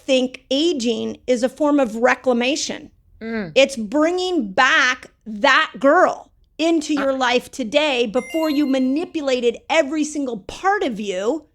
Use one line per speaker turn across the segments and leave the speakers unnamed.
think aging is a form of reclamation. It's bringing back that girl into your life today before you manipulated every single part of you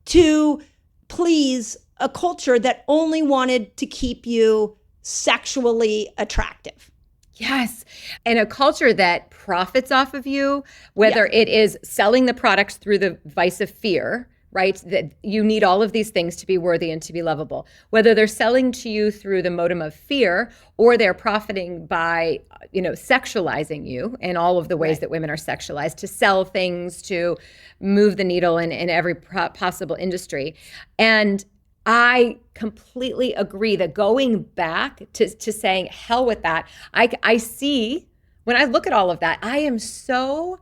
to please a culture that only wanted to keep you sexually attractive.
Yes. And a culture that profits off of you, whether it is selling the products through the vice of fear, right? That you need all of these things to be worthy and to be lovable. Whether they're selling to you through the modem of fear, or they're profiting by, sexualizing you in all of the ways that women are sexualized, to sell things, to move the needle in every possible industry. And I completely agree that going back to saying, hell with that, I see, when I look at all of that, I am so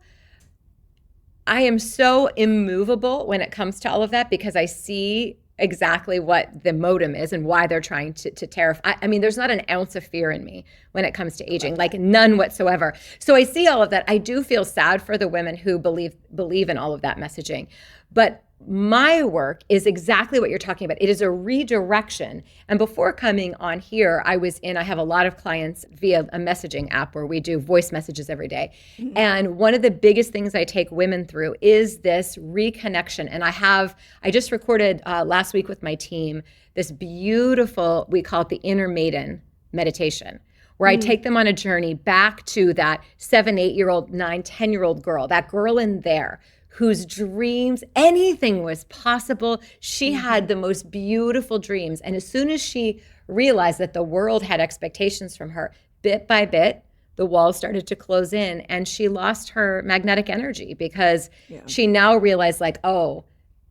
immovable when it comes to all of that, because I see exactly what the modem is and why they're trying to terrify. I mean, there's not an ounce of fear in me when it comes to aging, like none whatsoever. So I see all of that. I do feel sad for the women who believe in all of that messaging. But my work is exactly what you're talking about. It is a redirection. And before coming on here, I have a lot of clients via a messaging app where we do voice messages every day. And one of the biggest things I take women through is this reconnection. And I just recorded last week with my team this beautiful, we call it the inner maiden meditation, where I take them on a journey back to that 7, 8-year-old, 9, 10-year-old girl, that girl in there whose dreams, anything was possible. She had the most beautiful dreams. And as soon as she realized that the world had expectations from her, bit by bit, the walls started to close in, and she lost her magnetic energy, because she now realized, like, oh,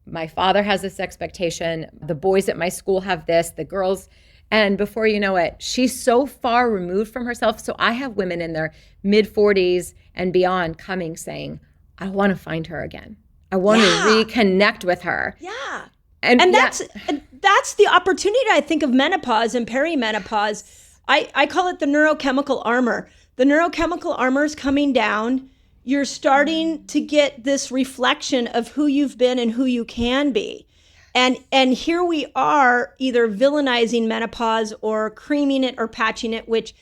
my father has this expectation, the boys at my school have this, the girls, and before you know it, she's so far removed from herself. So I have women in their mid-40s and beyond coming saying, I want to find her again. I want to reconnect with her.
Yeah. And that's the opportunity, I think, of menopause and perimenopause. I call it the neurochemical armor. The neurochemical armor is coming down. You're starting to get this reflection of who you've been and who you can be. And here we are either villainizing menopause or creaming it or patching it, which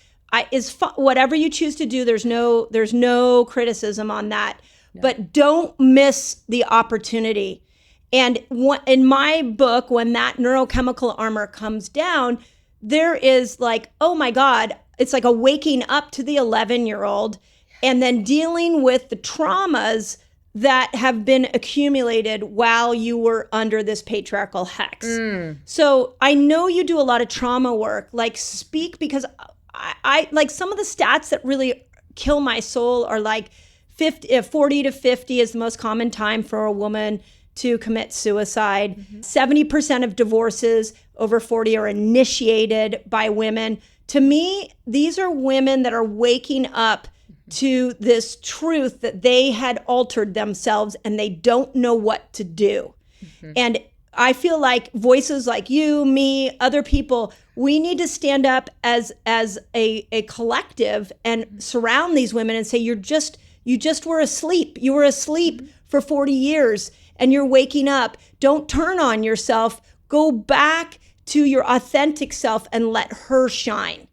is whatever you choose to do. There's no criticism on that. But don't miss the opportunity. And in my book, when that neurochemical armor comes down, there is like, oh my God, it's like a waking up to the 11-year-old and then dealing with the traumas that have been accumulated while you were under this patriarchal hex. So I know you do a lot of trauma work, like speak, because I like some of the stats that really kill my soul are like 40 to 50 is the most common time for a woman to commit suicide. 70% of divorces over 40 are initiated by women. To me, these are women that are waking up to this truth that they had altered themselves and they don't know what to do. And I feel like voices like you, me, other people, we need to stand up as a collective and surround these women and say, you just were asleep. You were asleep for 40 years and you're waking up. Don't turn on yourself. Go back to your authentic self and let her shine.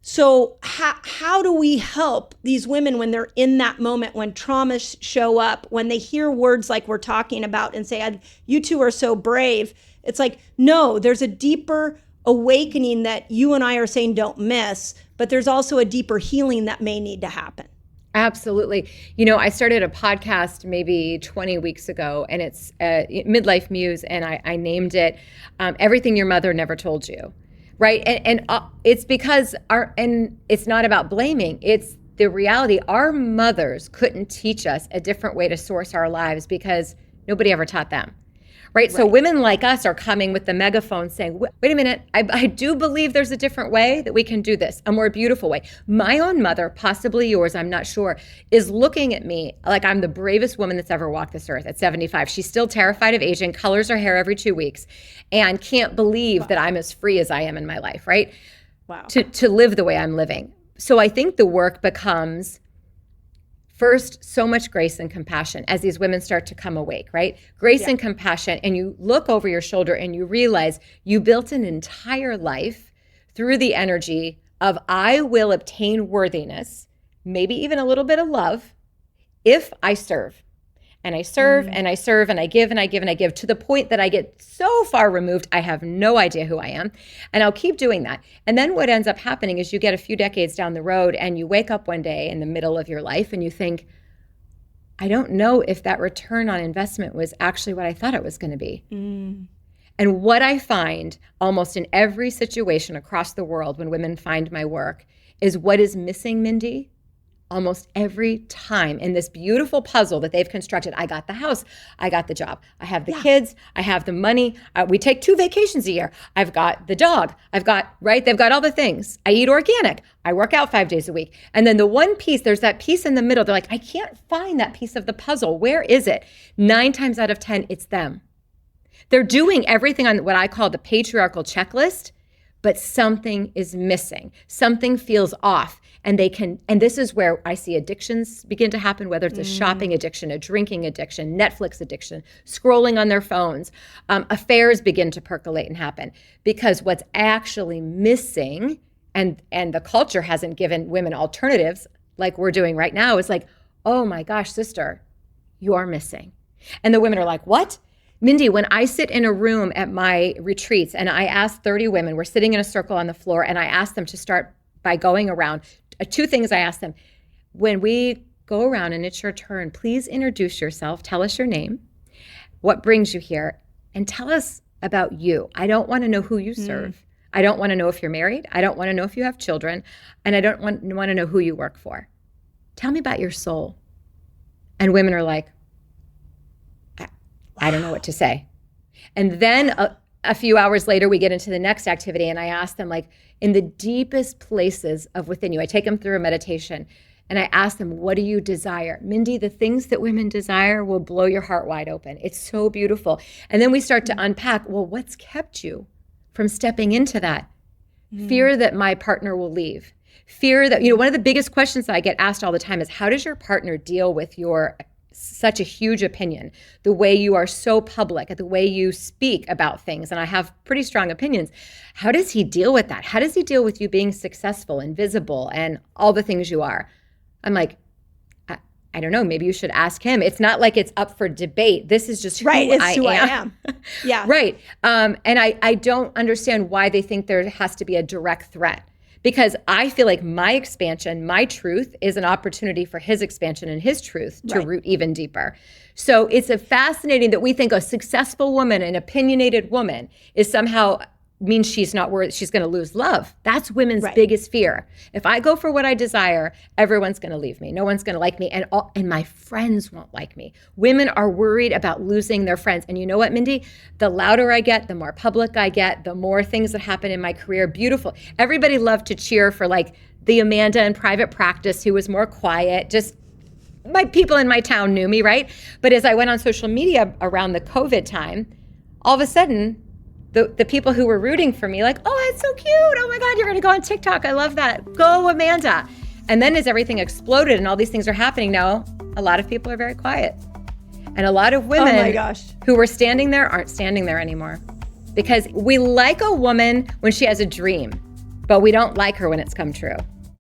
So how do we help these women when they're in that moment, when traumas show up, when they hear words like we're talking about and say, you two are so brave? It's like, no, there's a deeper awakening that you and I are saying don't miss, but there's also a deeper healing that may need to happen.
Absolutely. I started a podcast maybe 20 weeks ago, and it's Midlife Muse, and I named it Everything Your Mother Never Told You. Right. And it's because and it's not about blaming. It's the reality. Our mothers couldn't teach us a different way to source our lives because nobody ever taught them. Right. So women like us are coming with the megaphone saying, wait a minute, I do believe there's a different way that we can do this, a more beautiful way. My own mother, possibly yours, I'm not sure, is looking at me like I'm the bravest woman that's ever walked this earth at 75. She's still terrified of aging, colors her hair every 2 weeks, and can't believe that I'm as free as I am in my life, right?
Wow.
To live the way I'm living. So I think the work becomes First, so much grace and compassion as these women start to come awake, right? Grace and compassion. And you look over your shoulder and you realize you built an entire life through the energy of I will obtain worthiness, maybe even a little bit of love, if I serve. And I serve and I serve and I give and I give and I give to the point that I get so far removed, I have no idea who I am. And I'll keep doing that. And then what ends up happening is you get a few decades down the road and you wake up one day in the middle of your life and you think, I don't know if that return on investment was actually what I thought it was going to be. And what I find almost in every situation across the world when women find my work is what is missing, Mindy, almost every time in this beautiful puzzle that they've constructed. I got the house, I got the job, I have the kids, I have the money, we take 2 vacations a year, I've got the dog, I've got, right, they've got all the things. I eat organic, I work out 5 days a week. And then the one piece, there's that piece in the middle, they're like, I can't find that piece of the puzzle. Where is it? 9 times out of 10, it's them. They're doing everything on what I call the patriarchal checklist, but something is missing. Something feels off. And this is where I see addictions begin to happen, whether it's a shopping addiction, a drinking addiction, Netflix addiction, scrolling on their phones. Affairs begin to percolate and happen because what's actually missing, and the culture hasn't given women alternatives like we're doing right now, is like, oh my gosh, sister, you're missing. And the women are like, what? Mindy, when I sit in a room at my retreats and I ask 30 women, we're sitting in a circle on the floor, and I ask them to start by going around. 2 things I ask them. When we go around and it's your turn, please introduce yourself. Tell us your name, what brings you here, and tell us about you. I don't want to know who you serve. I don't want to know if you're married. I don't want to know if you have children. And I don't want to know who you work for. Tell me about your soul. And women are like, I don't know what to say. And then a few hours later, we get into the next activity, and I ask them, like, in the deepest places of within you, I take them through a meditation, and I ask them, what do you desire? Mindy, the things that women desire will blow your heart wide open. It's so beautiful. And then we start to unpack, well, what's kept you from stepping into that? Fear that my partner will leave. Fear that, one of the biggest questions that I get asked all the time is, how does your partner deal with your such a huge opinion, the way you are so public, the way you speak about things, and I have pretty strong opinions. How does he deal with that? How does he deal with you being successful and visible and all the things you are? I'm like, I don't know, maybe you should ask him. It's not like it's up for debate. This is just who I am.
Yeah.
Right. And I don't understand why they think there has to be a direct threat. Because I feel like my expansion, my truth, is an opportunity for his expansion and his truth to root even deeper. So it's fascinating that we think a successful woman, an opinionated woman, is somehow means she's not worth, she's going to lose love. That's women's biggest fear. If I go for what I desire, everyone's going to leave me. No one's going to like me, and my friends won't like me. Women are worried about losing their friends. And you know what, Mindy? The louder I get, the more public I get, the more things that happen in my career. Beautiful. Everybody loved to cheer for like the Amanda in private practice who was more quiet. Just my people in my town knew me, right? But as I went on social media around the COVID time, all of a sudden, the people who were rooting for me, like, oh, it's so cute. Oh my God, you're going to go on TikTok. I love that. Go, Amanda. And then as everything exploded and all these things are happening now, a lot of people are very quiet. And a lot of women who were standing there aren't standing there anymore. Because we like a woman when she has a dream, but we don't like her when it's come true.